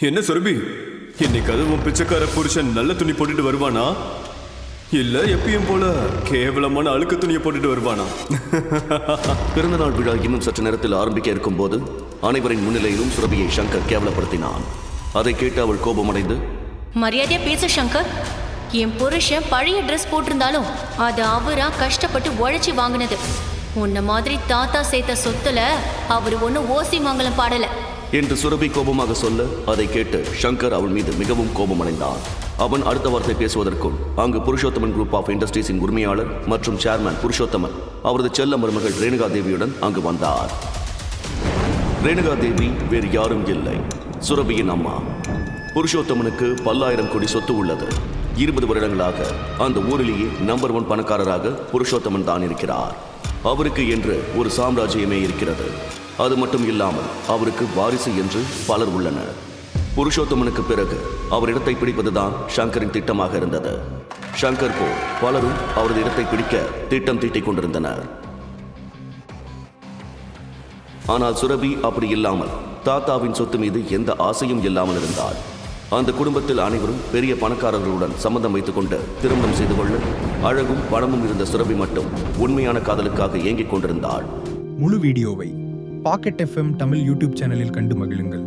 என்ன சுரபி, இன்னைக்கு அதுவும் பிச்சைக்கார புருஷன் நல்ல துணி போட்டுட்டு வருவானா, இல்ல எப்பயும் போல கேவலமான அழுக்கு துணியை போட்டுட்டு வருவானா? பிறந்தநாள் விழா இன்னும் சற்று நேரத்தில் ஆரம்பிக்க இருக்கும் போது அனைவரின் முன்னிலையிலும் சுரபியை சங்கர் கேவலப்படுத்தினான். அதை கேட்டு அவள் கோபமடைந்து, மரியாதையா பேச சங்கர். என் புருஷன் பழைய ட்ரெஸ் போட்டிருந்தாலும் அது அவரா கஷ்டப்பட்டு உழைச்சி வாங்கினது. உன்ன மாதிரி தாத்தா சேர்த்த சொத்துல அவர் ஒன்னும் ஓசி மங்கலம் பாடல என்று சுரபி கோபமாக சொல்ல, அதை கேட்டு சங்கர் அவள் மீது மிகவும் கோபமடைந்தான். அவன் அடுத்த வார்த்தை பேசுவதற்குள் அங்கு புருஷோத்தமன் குரூப் ஆஃப் இண்டஸ்ட்ரீஸின் உரிமையாளர் மற்றும் சேர்மன் புருஷோத்தமன் அவரது செல்ல மருமகள் ரேணுகா தேவியுடன் அங்கு வந்தார். ரேணுகா தேவி வேறு யாரும் இல்லை, சுரபியின் அம்மா. புருஷோத்தமனுக்கு பல்லாயிரம் கோடி சொத்து உள்ளது. 20 வருடங்களாக அந்த ஊரிலேயே நம்பர் 1 பணக்காரராக புருஷோத்தமன் தான் இருக்கிறார். அவருக்கு என்று ஒரு சாம்ராஜ்யமே இருக்கிறது. அது மட்டும் இல்லாமல் அவருக்கு வாரிசு என்று பலர் உள்ளனர். புருஷோத்தமனுக்கு பிறகு அவர் இடத்தை பிடிப்பதுதான் சங்கரின் திட்டமாக இருந்தது. சங்கர் போல் பலரும் அவரது இடத்தை பிடிக்க திட்டம் தீட்டிக் கொண்டிருந்தனர். ஆனால் சுரபி அப்படி இல்லாமல் தாத்தாவின் சொத்து மீது எந்த ஆசையும் இல்லாமல் இருந்தாள். அந்த குடும்பத்தில் அனைவரும் பெரிய பணக்காரர்களுடன் சம்பந்தம் வைத்துக் கொண்டு திருமணம் செய்து கொள்ள அழகும் பணமும் இருந்த சுரபி மட்டும் உண்மையான காதலுக்காக ஏங்கிக் கொண்டிருந்தாள். முழு வீடியோவை பாக்கெட் FM தமிழ் யூடியூப் சேனலில் கண்டு மகிழுங்கள்.